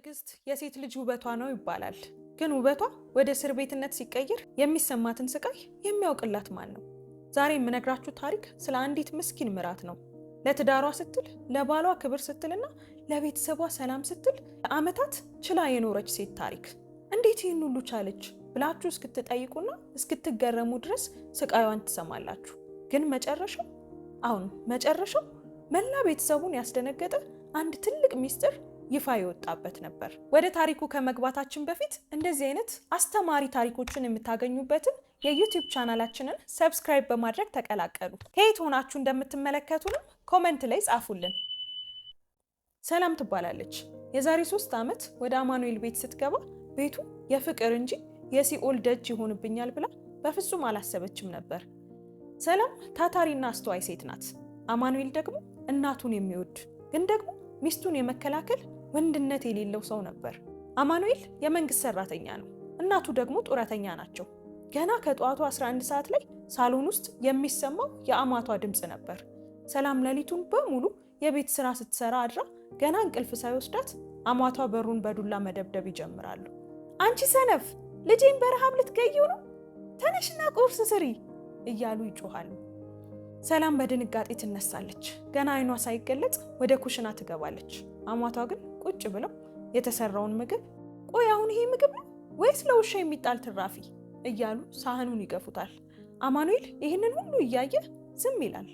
ትዕግስት የሴት ልጅ ውበቷ ነው ይባላል። ግን ውበቷ ወደ እስር ቤትነት ሲቀየር የሚሰማትን ስቃይ የሚያውቅላት ማን ነው? ዛሬ የምነግራችሁ ታሪክ ስለ አንዲት ምስኪን ምራት ነው። ለትዳሯ ስትል፣ ለባሏ ክብር ስትልና ለቤተሰቧ ሰላም ስትል ለዓመታት ችላ የኖረች ሴት ታሪክ። እንዴት ይህን ሁሉ ቻለች ብላችሁ እስክትጠይቁና እስክትገረሙ ድረስ ስቃዩን ትሰማላችሁ። ግን መጨረሻው መላ ቤተሰቡን ያስደነገጠ አንድ ትልቅ ሚስጥር ይፋ የወጣበት ነበር። ወደ ታሪኩ ከመግባታችን በፊት እንደዚህ አይነት አስተማሪ ታሪኮችን የምታገኙበትን የዩቲዩብ ቻናላችንን ሰብስክራይብ በማድረግ ተቀላቀሉ። ከየት ሆናችሁ እንደምትመለከቱንም ኮሜንት ላይ ጻፉልን። ሰላም ትባላለች። የዛሬ 3 ዓመት ወደ አማኑኤል ቤት ስትገባ ቤቱ የፍቅር እንጂ የሲኦል ደጅ ይሆንብኛል ብላ በፍጹም አላሰበችም ነበር። ሰላም ታታሪና አስተዋይ ሴት ናት። አማኑኤል ደግሞ እናቱን የሚወድ ግን ደግሞ ሚስቱን የመከላከል ወንድነት የሌለው ሰው ነበር። አማኑኤል የመንግስት ሰራተኛ ነው። እናቱ ደግሞ ጡረተኛ ናቸው። ገና ከጠዋቱ 11 ሰዓት ላይ ሳሎን ውስጥ የሚሰማው የአማቷ ድምፅ ነበር። ሰላም ሌሊቱን በሙሉ የቤት ስራ ስትሰራ አድራ ገና እንቅልፍ ሳይወስዳት አማቷ በሩን በዱላ መደብደብ ይጀምራሉ። አንቺ ሰነፍ፣ ልጄን በረሃብ ልትገይው ነው፣ ተነሽና ቁርስ ስሪ እያሉ ይጮሃሉ። ሰላም በድንጋጤ ትነሳለች። ገና አይኗ ሳይገለጽ ወደ ኩሽና ትገባለች። አማቷ ግን ቁጭ ብለው የተሰራውን ምግብ ቆይ አሁን ይሄ ምግብ ነው ወይስ ለውሻ የሚጣል ትራፊ እያሉ ሳህኑን ይገፉታል። አማኑኤል ይህንን ሁሉ እያየ ዝም ይላል።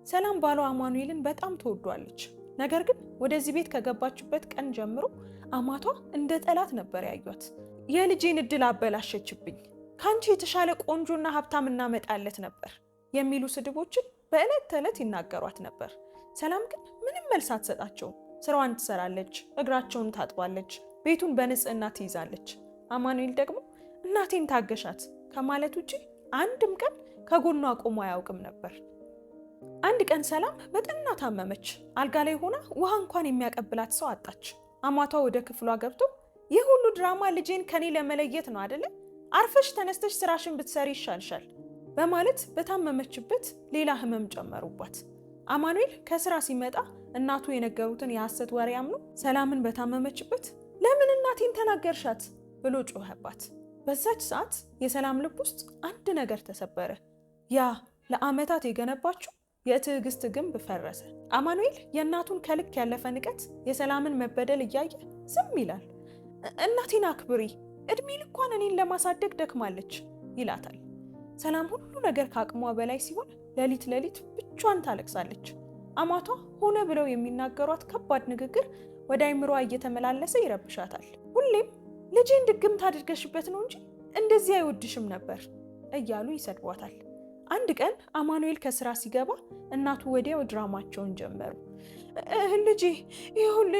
ሰላም ባሏ አማኑኤልን በጣም ትወዷለች። ነገር ግን ወደዚህ ቤት ከገባችበት ቀን ጀምሮ አማቷ እንደ ጠላት ነበር ያዩት። የልጄን እድል አበላሸችብኝ፣ ካንቺ የተሻለ ቆንጆና ሀብታም እናመጣለት ነበር የሚሉ ስድቦችን በዕለት ተዕለት ይናገሯት ነበር። ሰላም ግን ምንም መልስ አትሰጣቸውም። ስራዋን ትሰራለች፣ እግራቸውን ታጥባለች፣ ቤቱን በንጽህና ትይዛለች። አማኑኤል ደግሞ እናቴን ታገሻት ከማለት ውጪ አንድም ቀን ከጎኗ ቆሞ አያውቅም ነበር። አንድ ቀን ሰላም በጠና ታመመች። አልጋ ላይ ሆና ውሃ እንኳን የሚያቀብላት ሰው አጣች። አማቷ ወደ ክፍሏ ገብቶ ይህ ሁሉ ድራማ ልጄን ከኔ ለመለየት ነው አይደለ? አርፈሽ ተነስተሽ ስራሽን ብትሰሪ ይሻልሻል በማለት በታመመችበት ሌላ ህመም ጨመሩባት። አማኑኤል ከስራ ሲመጣ እናቱ የነገሩትን የሐሰት ወሬ አምኖ ሰላምን በታመመችበት ለምን እናቴን ተናገርሻት ብሎ ጮኸባት። በዛች ሰዓት የሰላም ልብ ውስጥ አንድ ነገር ተሰበረ። ያ ለዓመታት የገነባችው የትዕግስት ግንብ ፈረሰ። አማኑኤል የእናቱን ከልክ ያለፈ ንቀት፣ የሰላምን መበደል እያየ ዝም ይላል። እናቴን አክብሪ፣ እድሜ ልኳን እኔን ለማሳደግ ደክማለች ይላታል። ሰላም ሁሉ ነገር ከአቅሟ በላይ ሲሆን ሌሊት ብቻዋን ታለቅሳለች። አማቷ ሆነ ብለው የሚናገሯት ከባድ ንግግር ወደ አይምሯ እየተመላለሰ ይረብሻታል። ሁሌም ልጄን ድግምት አድርገሽበት ነው እንጂ እንደዚህ አይወድሽም ነበር እያሉ ይሰድቧታል። አንድ ቀን አማኑኤል ከስራ ሲገባ እናቱ ወዲያው ድራማቸውን ጀመሩ።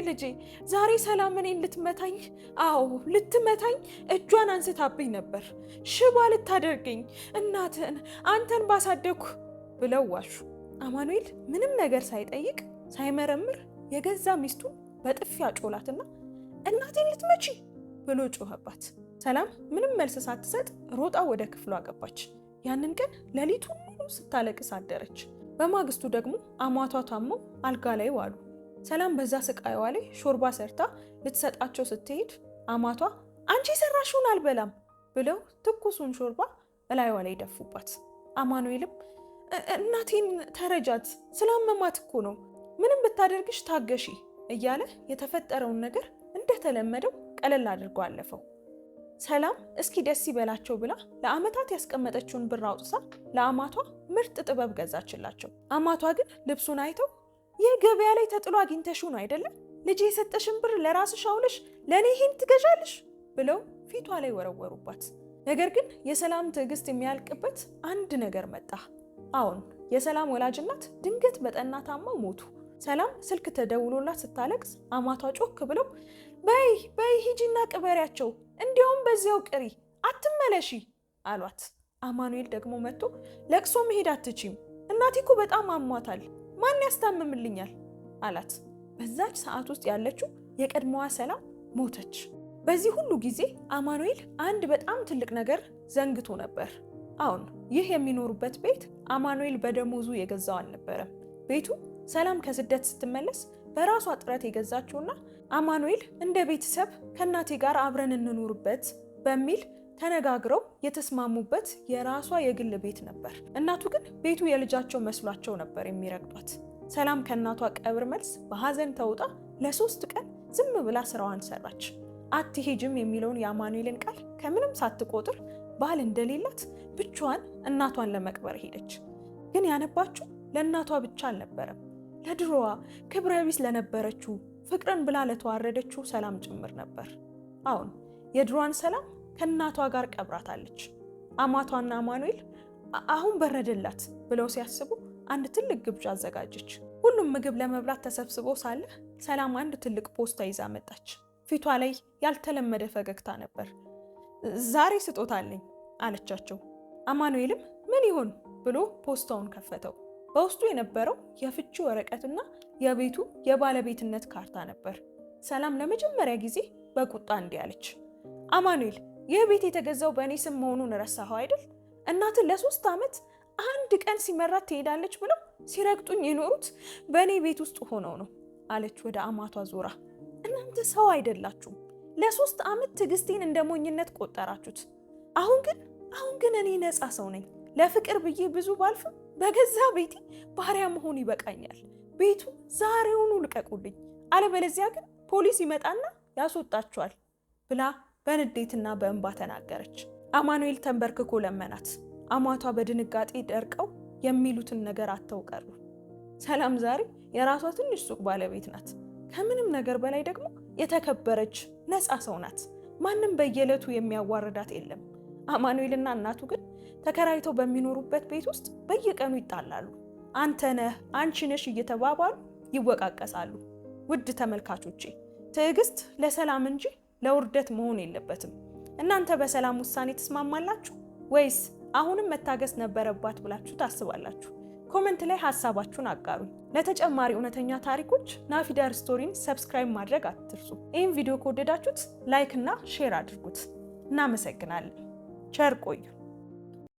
ልጄ ዛሬ ሰላም እኔን ልትመታኝ፣ አዎ ልትመታኝ እጇን አንስታብኝ ነበር፣ ሽባ ልታደርገኝ፣ እናትህን አንተን ባሳደግኩ ብለው ዋሹ። አማኑኤል ምንም ነገር ሳይጠይቅ ሳይመረምር የገዛ ሚስቱን በጥፊ አጮላትና እናቴን ልትመቺ ብሎ ጮኸባት። ሰላም ምንም መልስ ሳትሰጥ ሮጣ ወደ ክፍሏ ገባች። ያንን ቀን ሌሊቱን ሙሉ ስታለቅስ አደረች። በማግስቱ ደግሞ አማቷ ታመው አልጋ ላይ ዋሉ። ሰላም በዛ ስቃይዋ ላይ ሾርባ ሰርታ ልትሰጣቸው ስትሄድ አማቷ አንቺ የሰራሽውን አልበላም ብለው ትኩሱን ሾርባ እላይዋ ላይ ደፉባት። አማኑኤልም እናቴን ተረጃት፣ ስላመማት እኮ ነው፣ ምንም ብታደርግሽ ታገሺ እያለ የተፈጠረውን ነገር እንደተለመደው ቀለል አድርጎ አለፈው። ሰላም እስኪ ደስ ይበላቸው ብላ ለዓመታት ያስቀመጠችውን ብር አውጥታ ለአማቷ ምርጥ ጥበብ ገዛችላቸው። አማቷ ግን ልብሱን አይተው ይህ ገበያ ላይ ተጥሎ አግኝተሽው ነው አይደለም? ልጄ የሰጠሽን ብር ለራስሽ አውለሽ ለእኔ ይህን ትገዣለሽ ብለው ፊቷ ላይ ወረወሩባት። ነገር ግን የሰላም ትዕግስት የሚያልቅበት አንድ ነገር መጣ። አሁን የሰላም ወላጅ እናት ድንገት በጠና ታመው ሞቱ። ሰላም ስልክ ተደውሎላት ስታለቅስ አማቷ ጮክ ብለው በይ ሂጂና ቅበሪያቸው፣ እንዲያውም በዚያው ቅሪ፣ አትመለሺ አሏት። አማኑኤል ደግሞ መጥቶ ለቅሶ መሄድ አትችም፣ እናቴ እኮ በጣም አሟታል፣ ማን ያስታምምልኛል አላት። በዛች ሰዓት ውስጥ ያለችው የቀድሞዋ ሰላም ሞተች። በዚህ ሁሉ ጊዜ አማኑኤል አንድ በጣም ትልቅ ነገር ዘንግቶ ነበር። አሁን ይህ የሚኖሩበት ቤት አማኑኤል በደሞዙ የገዛው አልነበረም። ቤቱ ሰላም ከስደት ስትመለስ በራሷ ጥረት የገዛችውና አማኑኤል እንደ ቤተሰብ ከእናቴ ጋር አብረን እንኑርበት በሚል ተነጋግረው የተስማሙበት የራሷ የግል ቤት ነበር። እናቱ ግን ቤቱ የልጃቸው መስሏቸው ነበር የሚረግጧት። ሰላም ከእናቷ ቀብር መልስ በሐዘን ተውጣ ለ3 ቀን ዝም ብላ ስራዋን ሰራች። አትሄጅም የሚለውን የአማኑኤልን ቃል ከምንም ሳትቆጥር ባል እንደሌላት ብቻዋን እናቷን ለመቅበር ሄደች። ግን ያነባችው ለእናቷ ብቻ አልነበረም፣ ለድሮዋ ክብረ ቢስ ለነበረችው ፍቅርን ብላ ለተዋረደችው ሰላም ጭምር ነበር። አሁን የድሮዋን ሰላም ከእናቷ ጋር ቀብራታለች። አማቷና አማኑኤል አሁን በረደላት ብለው ሲያስቡ አንድ ትልቅ ግብዣ አዘጋጀች። ሁሉም ምግብ ለመብላት ተሰብስቦ ሳለ ሰላም አንድ ትልቅ ፖስታ ይዛ መጣች። ፊቷ ላይ ያልተለመደ ፈገግታ ነበር። ዛሬ ስጦታ አለኝ አለቻቸው። አማኑኤልም ምን ይሆን ብሎ ፖስታውን ከፈተው። በውስጡ የነበረው የፍቺ ወረቀትና የቤቱ የባለቤትነት ካርታ ነበር። ሰላም ለመጀመሪያ ጊዜ በቁጣ እንዲህ አለች፣ አማኑኤል ይህ ቤት የተገዛው በእኔ ስም መሆኑን ረሳኸው አይደል? እናትን ለ3 ዓመት አንድ ቀን ሲመራት ትሄዳለች ብለው ሲረግጡኝ የኖሩት በእኔ ቤት ውስጥ ሆነው ነው አለች ወደ አማቷ ዞራ። እናንተ ሰው አይደላችሁም። ለ3 ዓመት ትዕግስቴን እንደ ሞኝነት ቆጠራችሁት። አሁን ግን እኔ ነፃ ሰው ነኝ። ለፍቅር ብዬ ብዙ ባልፍም በገዛ ቤቴ ባሪያ መሆን ይበቃኛል። ቤቱ ዛሬውኑ ልቀቁልኝ፣ አለበለዚያ ግን ፖሊስ ይመጣና ያስወጣችኋል ብላ በንዴትና በእንባ ተናገረች። አማኑኤል ተንበርክኮ ለመናት። አማቷ በድንጋጤ ደርቀው የሚሉትን ነገር አጥተው ቀሩ። ሰላም ዛሬ የራሷ ትንሽ ሱቅ ባለቤት ናት። ከምንም ነገር በላይ ደግሞ የተከበረች ነፃ ሰው ናት። ማንም በየዕለቱ የሚያዋርዳት የለም። አማኑኤልና እናቱ ግን ተከራይተው በሚኖሩበት ቤት ውስጥ በየቀኑ ይጣላሉ። አንተ ነህ፣ አንቺ ነሽ እየተባባሉ ይወቃቀሳሉ። ውድ ተመልካቾቼ ትዕግስት ለሰላም እንጂ ለውርደት መሆን የለበትም። እናንተ በሰላም ውሳኔ ትስማማላችሁ ወይስ አሁንም መታገስ ነበረባት ብላችሁ ታስባላችሁ? ኮሜንት ላይ ሐሳባችሁን አጋሩኝ። ለተጨማሪ እውነተኛ ታሪኮች ናፊዳር ስቶሪን ሰብስክራይብ ማድረግ አትርሱ። ይህን ቪዲዮ ከወደዳችሁት ላይክ እና ሼር አድርጉት። እናመሰግናለን። ቸር ቆዩ።